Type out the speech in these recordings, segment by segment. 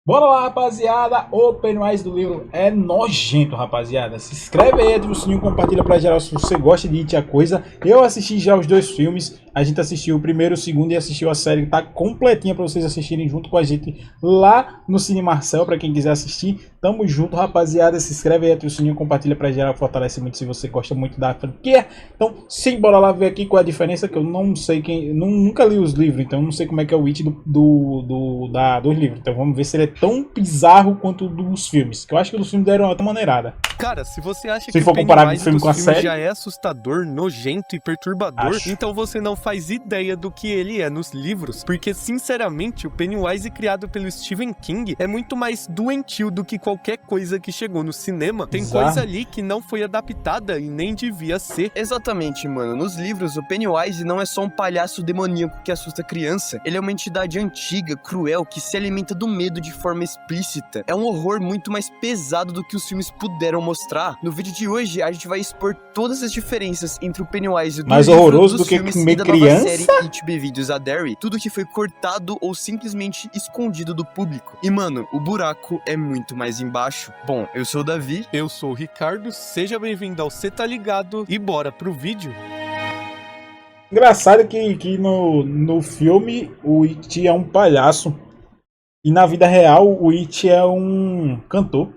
Bora lá, rapaziada. O Pennywise do livro é nojento, rapaziada. Se inscreve aí, ativa o sininho, compartilha pra geral se você gosta de It a Coisa. Eu assisti já os dois filmes. A gente assistiu o primeiro, o segundo e assistiu a série que tá completinha pra vocês assistirem junto com a gente lá no Cine Marcel, pra quem quiser assistir. Tamo junto, rapaziada. Se inscreve aí, ativa o sininho, compartilha pra geral, fortalece muito se você gosta muito da franquia. Então, sim, bora lá ver aqui qual é a diferença, que eu não sei quem... nunca li os livros, então eu não sei como é que é o It dos livros. Então vamos ver se ele é tão bizarro quanto o dos filmes. Que eu acho que os filmes deram uma maneirada. Cara, se você acha Se que for o comparar com o Pennywise filme dos com a filmes série, já é assustador, nojento e perturbador, acho. então você não faz ideia do que ele é nos livros, porque sinceramente o Pennywise criado pelo Stephen King é muito mais doentio do que qualquer coisa que chegou no cinema. Tem Bizarro. coisa ali que não foi adaptada e nem devia ser. Exatamente, mano. Nos livros, o Pennywise não é só um palhaço demoníaco que assusta criança. Ele é uma entidade antiga, cruel, que se alimenta do medo de forma explícita. É um horror muito mais pesado do que os filmes puderam mostrar. No vídeo de hoje, a gente vai expor todas as diferenças entre o Pennywise do Mais livro, horroroso dos do que filmes comer e da nova criança? série It Bem-vindos a Derry. Tudo que foi cortado ou simplesmente escondido do público. E, mano, o buraco é muito mais embaixo. Bom, eu sou o Davi. Eu sou o Ricardo, seja bem-vindo ao Cê Tá Ligado e bora pro vídeo. Engraçado que no filme o It é um palhaço. E na vida real o It é um cantor.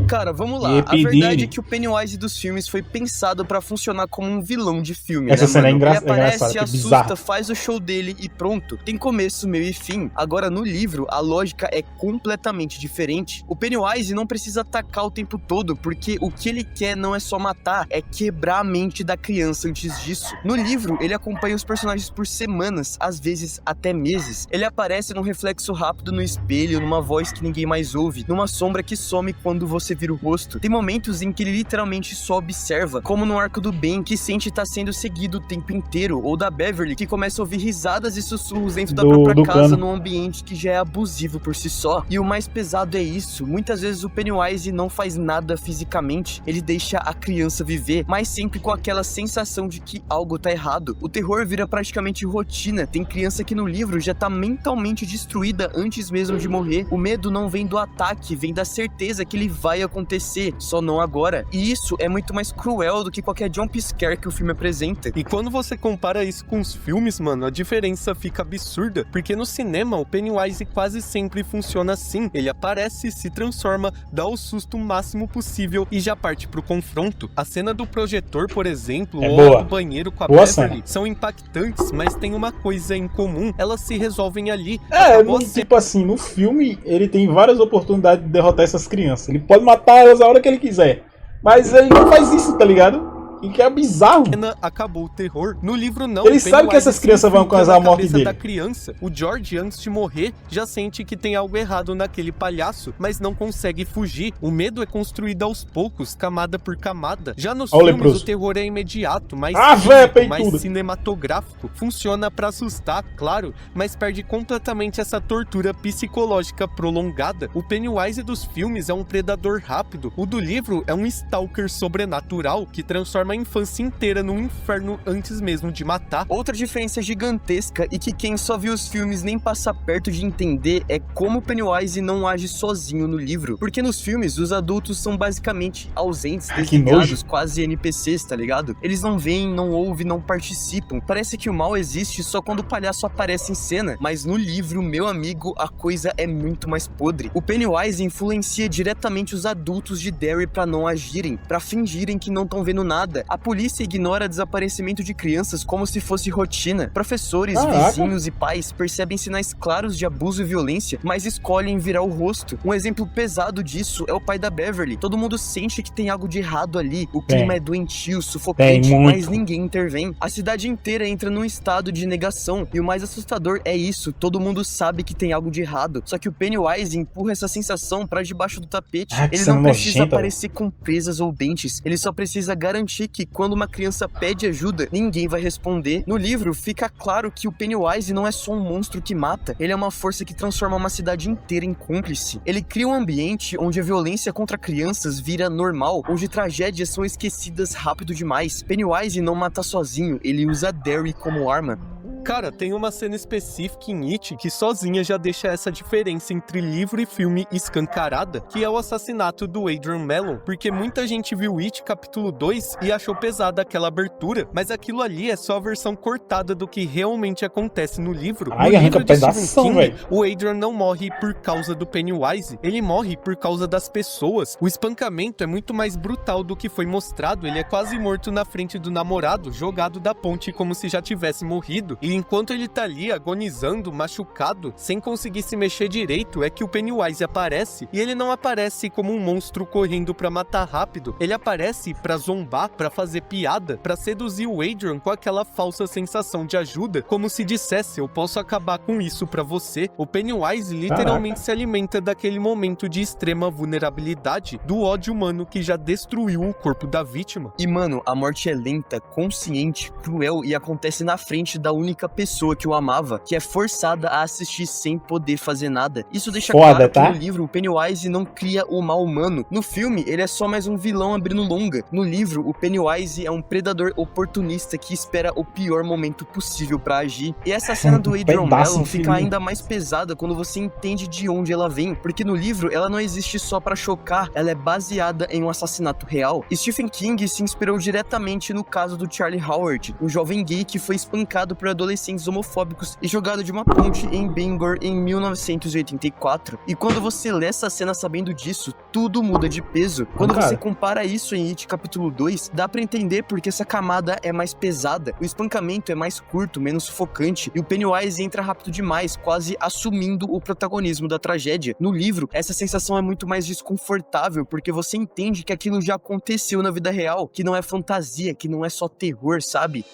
Cara, vamos lá. E A verdade Epidini. é que o Pennywise dos filmes foi pensado pra funcionar como um vilão de filme, Essa né, cena é mano? Ele engraçada, aparece, que assusta, bizarro. faz o show dele e pronto. Tem começo, meio e fim. Agora, no livro, a lógica é completamente diferente. O Pennywise não precisa atacar o tempo todo, porque o que ele quer não é só matar, é quebrar a mente da criança antes disso. No livro, ele acompanha os personagens por semanas, às vezes até meses. Ele aparece num reflexo rápido no espelho, numa voz que ninguém mais ouve, numa sombra que some quando você vira o rosto. Tem momentos em que ele literalmente só observa, como no arco do Ben, que sente estar sendo seguido o tempo inteiro, ou da Beverly, que começa a ouvir risadas e sussurros dentro da própria casa, num ambiente que já é abusivo por si só. E o mais pesado é isso, muitas vezes o Pennywise não faz nada fisicamente, ele deixa a criança viver, mas sempre com aquela sensação de que algo tá errado. O terror vira praticamente rotina, tem criança que no livro já tá mentalmente destruída antes mesmo de morrer. O medo não vem do ataque, vem da certeza que ele vai acontecer, só não agora. E isso é muito mais cruel do que qualquer jump scare que o filme apresenta. E quando você compara isso com os filmes, mano, a diferença fica absurda, porque no cinema o Pennywise quase sempre funciona assim. Ele aparece, se transforma, dá o susto máximo possível e já parte pro confronto. A cena do projetor, por exemplo, É ou boa. a do banheiro com a Boa Beverly, cena. são impactantes, mas tem uma coisa em comum, elas se resolvem ali. É, Acabou tipo assim, no filme ele tem várias oportunidades de derrotar essas crianças. Ele pode matar elas a hora que ele quiser. Mas ele não faz isso, tá ligado? E que é bizarro. Acabou o terror. No livro não. Ele o sabe que Pennywise essas crianças vão infiltra causar na a morte cabeça dele. da criança. O George, antes de morrer, já sente que tem algo errado naquele palhaço, mas não consegue fugir. O medo é construído aos poucos, camada por camada. Já nos Ó o filmes, leproso. o terror é imediato, mais véi, físico, mais peitudo. cinematográfico. Funciona pra assustar, claro, mas perde completamente essa tortura psicológica prolongada. O Pennywise dos filmes é um predador rápido. O do livro é um stalker sobrenatural que transforma a infância inteira num inferno antes mesmo de matar. Outra diferença gigantesca e que quem só viu os filmes nem passa perto de entender é como o Pennywise não age sozinho no livro. Porque nos filmes, os adultos são basicamente ausentes, que desligados, nojo. quase NPCs, tá ligado? Eles não veem, não ouvem, não participam. Parece que o mal existe só quando o palhaço aparece em cena. Mas no livro, meu amigo, a coisa é muito mais podre. O Pennywise influencia diretamente os adultos de Derry pra não agirem, pra fingirem que não estão vendo nada. A polícia ignora desaparecimento de crianças como se fosse rotina. Professores, Caraca. vizinhos e pais percebem sinais claros de abuso e violência, mas escolhem virar o rosto. Um exemplo pesado disso é o pai da Beverly. Todo mundo sente que tem algo de errado ali. O clima é doentio, sufocante, Tem muito. mas ninguém intervém. A cidade inteira entra num estado de negação, e o mais assustador é isso. Todo mundo sabe que tem algo de errado, só que o Pennywise empurra essa sensação pra debaixo do tapete. Que Ele cena não precisa nojenta, aparecer com presas ou dentes. Ele só precisa garantir que quando uma criança pede ajuda, ninguém vai responder. No livro, fica claro que o Pennywise não é só um monstro que mata, ele é uma força que transforma uma cidade inteira em cúmplice. Ele cria um ambiente onde a violência contra crianças vira normal, onde tragédias são esquecidas rápido demais. Pennywise não mata sozinho, ele usa Derry como arma. Cara, tem uma cena específica em It que sozinha já deixa essa diferença entre livro e filme escancarada, que é o assassinato do Adrian Mellon, porque muita gente viu It capítulo 2 e achou pesada aquela abertura, mas aquilo ali é só a versão cortada do que realmente acontece no livro. Ai, No arranca livro de Stephen pedação, King, velho. o Adrian não morre por causa do Pennywise, ele morre por causa das pessoas. O espancamento é muito mais brutal do que foi mostrado, ele é quase morto na frente do namorado, jogado da ponte como se já tivesse morrido, e enquanto ele tá ali agonizando, machucado, sem conseguir se mexer direito, é que o Pennywise aparece, e ele não aparece como um monstro correndo pra matar rápido, ele aparece pra zombar, pra fazer piada, pra seduzir o Adrian com aquela falsa sensação de ajuda, como se dissesse, eu posso acabar com isso pra você. O Pennywise literalmente se alimenta daquele momento de extrema vulnerabilidade, do ódio humano que já destruiu o corpo da vítima. E mano, a morte é lenta, consciente, cruel e acontece na frente da única pessoa que o amava, que é forçada a assistir sem poder fazer nada. Isso deixa Foda, claro tá? que no livro o Pennywise não cria o mal humano. No filme, ele é só mais um vilão abrindo longa. No livro, o Pennywise é um predador oportunista que espera o pior momento possível pra agir. E essa cena do Adrian Pedaço Mellon fica infinito. ainda mais pesada quando você entende de onde ela vem, porque no livro ela não existe só pra chocar, ela é baseada em um assassinato real. E Stephen King se inspirou diretamente no caso do Charlie Howard, um jovem gay que foi espancado por adolescentes homofóbicos e jogado de uma ponte em Bangor em 1984. E quando você lê essa cena sabendo disso, tudo muda de peso. Quando Cara. você compara isso em It capítulo 2, dá pra entender porque essa camada é mais pesada, o espancamento é mais curto, menos sufocante, e o Pennywise entra rápido demais, quase assumindo o protagonismo da tragédia. No livro, essa sensação é muito mais desconfortável, porque você entende que aquilo já aconteceu na vida real, que não é fantasia, que não é só terror, sabe?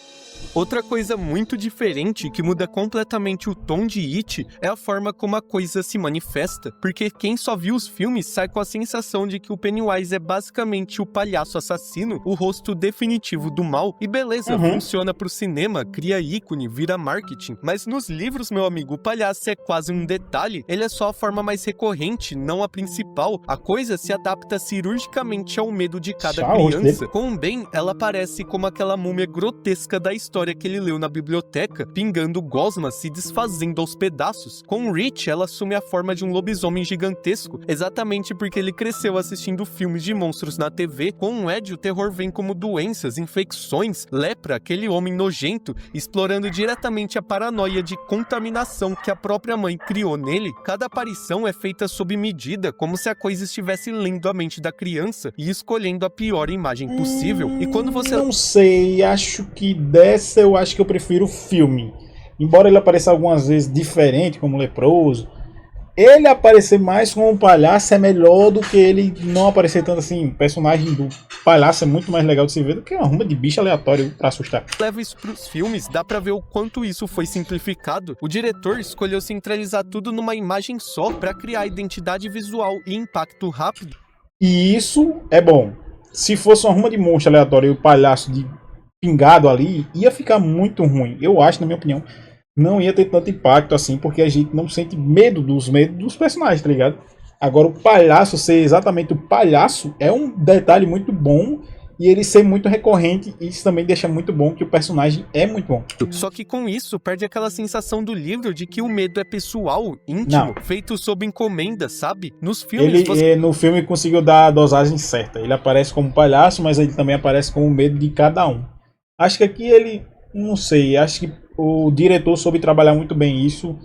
Outra coisa muito diferente que muda completamente o tom de It é a forma como a coisa se manifesta, porque quem só viu os filmes sai com a sensação de que o Pennywise é basicamente o palhaço assassino, o rosto definitivo do mal, e beleza, funciona pro cinema, cria ícone, vira marketing, mas nos livros, meu amigo, o palhaço é quase um detalhe, ele é só a forma mais recorrente, não a principal, a coisa se adapta cirurgicamente ao medo de cada Tchau, criança. Com o Ben, ela parece como aquela múmia grotesca da história que ele leu na biblioteca, pingando gosma, se desfazendo aos pedaços. Com Rich, ela assume a forma de um lobisomem gigantesco, exatamente porque ele cresceu assistindo filmes de monstros na TV. Com Ed, o terror vem como doenças, infecções, lepra, aquele homem nojento, explorando diretamente a paranoia de contaminação que a própria mãe criou nele. Cada aparição é feita sob medida, como se a coisa estivesse lendo a mente da criança e escolhendo a pior imagem possível. E quando você... Não sei, acho que dessa eu acho que eu prefiro o filme. Embora ele apareça algumas vezes diferente, como leproso, ele aparecer mais como um palhaço é melhor do que ele não aparecer tanto assim. O personagem do palhaço é muito mais legal de se ver do que uma ruma de bicho aleatório pra assustar. leva isso pros filmes, dá pra ver o quanto isso foi simplificado. O diretor escolheu centralizar tudo numa imagem só pra criar identidade visual e impacto rápido. E isso é bom. Se fosse uma ruma de monstro aleatório e o palhaço de pingado ali, ia ficar muito ruim. Eu acho, na minha opinião, não ia ter tanto impacto assim, porque a gente não sente medo dos personagens, tá ligado? Agora, o palhaço ser exatamente o palhaço é um detalhe muito bom, e ele ser muito recorrente, isso também deixa muito bom que o personagem é muito bom. Só que com isso, perde aquela sensação do livro de que o medo é pessoal, íntimo, feito sob encomenda, sabe? Nos filmes... No filme conseguiu dar a dosagem certa. Ele aparece como palhaço, mas ele também aparece com o medo de cada um. Acho que aqui ele... Não sei, acho que o diretor soube trabalhar muito bem isso.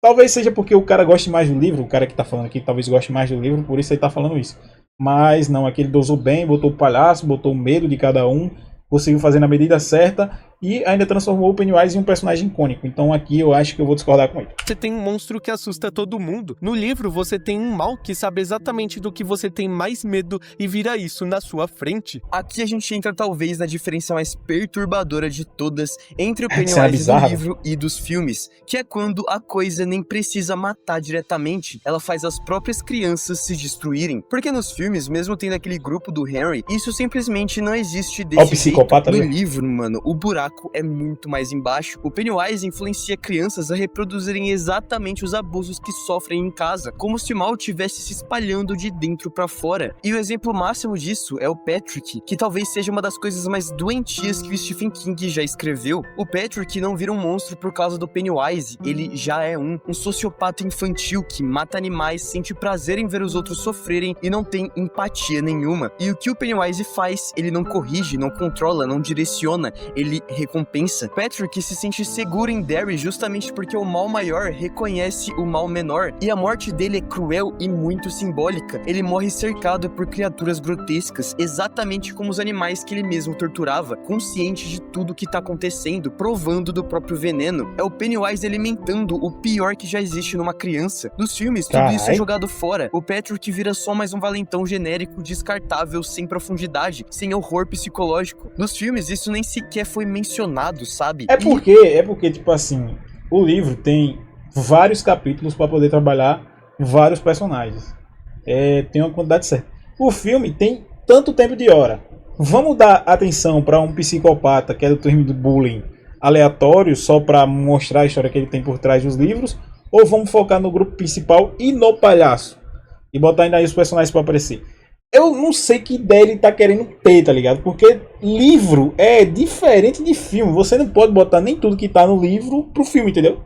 Talvez seja porque o cara goste mais do livro, o cara que tá falando aqui talvez goste mais do livro, por isso ele tá falando isso. Mas não, aqui ele dosou bem, botou o palhaço, botou o medo de cada um, conseguiu fazer na medida certa e ainda transformou o Pennywise em um personagem icônico. Então aqui eu acho que eu vou discordar com ele. Você tem um monstro que assusta todo mundo. No livro, você tem um mal que sabe exatamente do que você tem mais medo e vira isso na sua frente. Aqui a gente entra talvez na diferença mais perturbadora de todas entre o Essa é Pennywise bizarra, do livro e dos filmes, que é quando a coisa nem precisa matar diretamente, ela faz as próprias crianças se destruírem. Porque nos filmes, mesmo tendo aquele grupo do Henry, isso simplesmente não existe Ó o desse jeito. psicopata No ali. livro, mano, o buraco buraco é muito mais embaixo. O Pennywise influencia crianças a reproduzirem exatamente os abusos que sofrem em casa, como se o mal estivesse se espalhando de dentro pra fora. E o exemplo máximo disso é o Patrick, que talvez seja uma das coisas mais doentias que o Stephen King já escreveu. O Patrick não vira um monstro por causa do Pennywise, ele já é um sociopata infantil que mata animais, sente prazer em ver os outros sofrerem e não tem empatia nenhuma. E o que o Pennywise faz, ele não corrige, não controla, não direciona, ele recompensa. Patrick se sente seguro em Derry justamente porque o mal maior reconhece o mal menor, e a morte dele é cruel e muito simbólica. Ele morre cercado por criaturas grotescas, exatamente como os animais que ele mesmo torturava, consciente de tudo que tá acontecendo, provando do próprio veneno. É o Pennywise alimentando o pior que já existe numa criança. Nos filmes, tudo isso é jogado fora. O Patrick vira só mais um valentão genérico, descartável, sem profundidade, sem horror psicológico. Nos filmes, isso nem sequer foi mencionado, sabe? É porque, tipo assim, o livro tem vários capítulos pra poder trabalhar vários personagens. Tem uma quantidade certa. O filme tem tanto tempo de hora. Vamos dar atenção pra um psicopata que é do time do bullying aleatório, só pra mostrar a história que ele tem por trás dos livros? Ou vamos focar no grupo principal e no palhaço? E botar ainda aí os personagens pra aparecer? Eu não sei que ideia ele tá querendo ter, tá ligado? Porque livro é diferente de filme. Você não pode botar nem tudo que tá no livro pro filme, entendeu?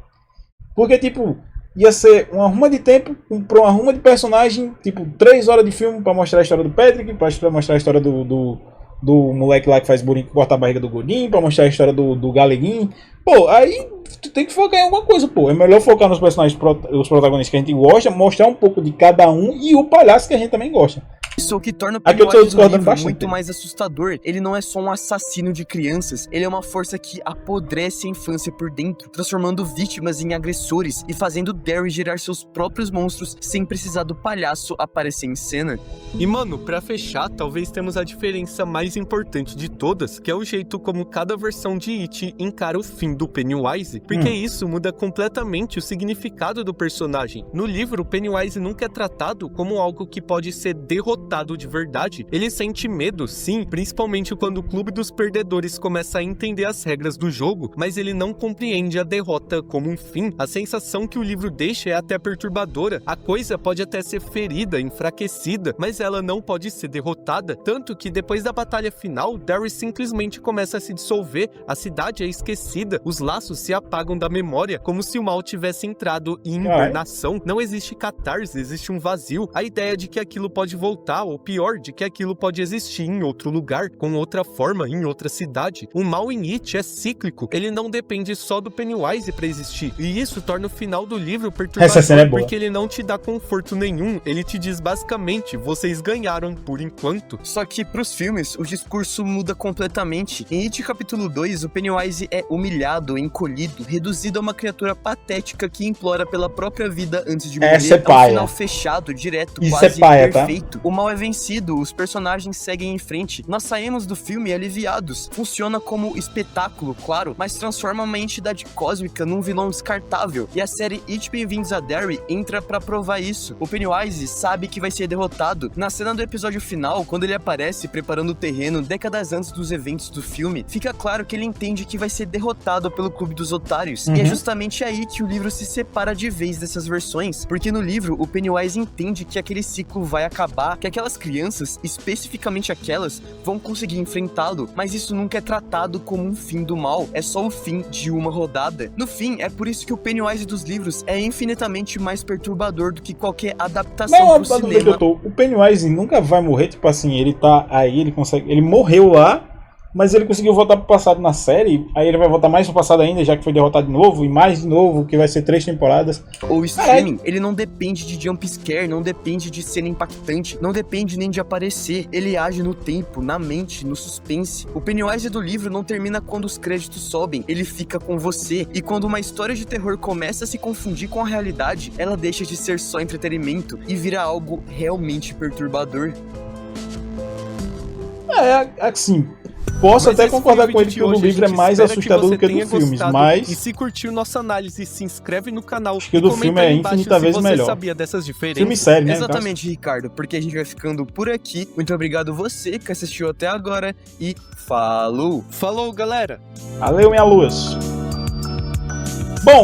Porque, tipo, ia ser uma arruma de tempo pra uma arruma de personagem, tipo, 3 horas de filme pra mostrar a história do Patrick, pra mostrar a história do moleque lá que faz burrinho que corta a barriga do gordinho, pra mostrar a história do galeguinho. Pô, aí tu tem que focar em alguma coisa, pô. É melhor focar nos personagens, os protagonistas que a gente gosta, mostrar um pouco de cada um e o palhaço que a gente também gosta. Isso é o que torna o Pennywise do livro muito mais assustador. Ele não é só um assassino de crianças, ele é uma força que apodrece a infância por dentro, transformando vítimas em agressores e fazendo Derry gerar seus próprios monstros sem precisar do palhaço aparecer em cena. E mano, pra fechar, talvez temos a diferença mais importante de todas, que é o jeito como cada versão de It encara o fim do Pennywise, porque isso muda completamente o significado do personagem. No livro, o Pennywise nunca é tratado como algo que pode ser derrotado de verdade. Ele sente medo, sim, principalmente quando o clube dos perdedores começa a entender as regras do jogo, mas ele não compreende a derrota como um fim. A sensação que o livro deixa é até perturbadora. A coisa pode até ser ferida, enfraquecida, mas ela não pode ser derrotada, tanto que depois da batalha final, Derry simplesmente começa a se dissolver, a cidade é esquecida, os laços se apagam da memória, como se o mal tivesse entrado em hibernação. Não existe catarse, existe um vazio. A ideia de que aquilo pode voltar, ou pior, de que aquilo pode existir em outro lugar, com outra forma, em outra cidade. O mal em It é cíclico, ele não depende só do Pennywise pra existir, e isso torna o final do livro perturbador, porque ele não te dá conforto nenhum, ele te diz basicamente, vocês ganharam por enquanto. Só que pros filmes, o discurso muda completamente. Em It capítulo 2, o Pennywise é humilhado, encolhido, reduzido a uma criatura patética que implora pela própria vida antes de morrer. É um final fechado, direto, quase perfeito. Tá? O mal é vencido, os personagens seguem em frente. Nós saímos do filme aliviados. Funciona como espetáculo, claro, mas transforma uma entidade cósmica num vilão descartável. E a série It Bem-vindos a Derry entra pra provar isso. O Pennywise sabe que vai ser derrotado. Na cena do episódio final, quando ele aparece preparando o terreno décadas antes dos eventos do filme, fica claro que ele entende que vai ser derrotado pelo Clube dos Otários. E é justamente aí que o livro se separa de vez dessas versões, porque no livro o Pennywise entende que aquele ciclo vai acabar, que aquelas crianças, especificamente aquelas, vão conseguir enfrentá-lo, mas isso nunca é tratado como um fim do mal, é só o fim de uma rodada. No fim, é por isso que o Pennywise dos livros é infinitamente mais perturbador do que qualquer adaptação pro cinema. O Pennywise nunca vai morrer, tipo assim, ele tá aí, ele morreu lá, mas ele conseguiu voltar pro passado na série, aí ele vai voltar mais pro passado ainda, já que foi derrotado de novo, e mais de novo, que vai ser 3 temporadas. O streaming, ele não depende de jump scare, não depende de cena impactante, não depende nem de aparecer, ele age no tempo, na mente, no suspense. O Pennywise do livro não termina quando os créditos sobem, ele fica com você, e quando uma história de terror começa a se confundir com a realidade, ela deixa de ser só entretenimento e vira algo realmente perturbador. Assim, Posso Mas até esse concordar foi com ele vídeo que o de do hoje, a livro é gente mais espera que assustador você do que o tenha do filme, gostado. mas E se curtiu nossa análise, se inscreve no canal. acho que o do comenta filme aí é embaixo infinita se vezes você melhor. sabia dessas diferenças. Filme sério, né? no caso. Exatamente, Ricardo, porque a gente vai ficando por aqui. Muito obrigado você que assistiu até agora e falou! Falou, galera! Valeu, minha luz.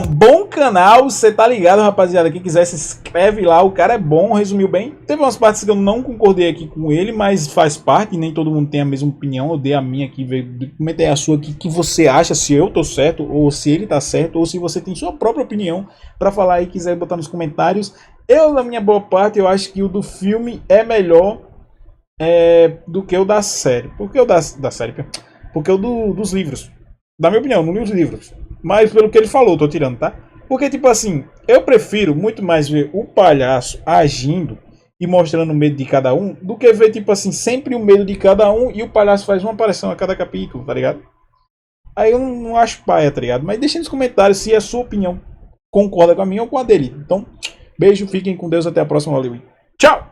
Bom canal, você tá ligado, rapaziada. Quem quiser se inscreve lá, o cara é bom, resumiu bem. Teve umas partes que eu não concordei aqui com ele, mas faz parte, nem todo mundo tem a mesma opinião. Eu dei a minha aqui, comentei a sua aqui, que você acha, se eu tô certo, ou se ele tá certo, ou se você tem sua própria opinião pra falar aí, quiser botar nos comentários. Eu, na minha boa parte, eu acho que o do filme é melhor do que o da série. Por que o da série? Porque o dos livros. Na minha opinião, não li os livros. Mas pelo que ele falou, tô tirando, tá? Porque, tipo assim, eu prefiro muito mais ver o palhaço agindo e mostrando o medo de cada um, do que ver, tipo assim, sempre o medo de cada um e o palhaço faz uma aparição a cada capítulo, tá ligado? Aí eu não acho paia, tá ligado? Mas deixem nos comentários se a sua opinião concorda com a minha ou com a dele. Então, beijo, fiquem com Deus, até a próxima, valeu e tchau!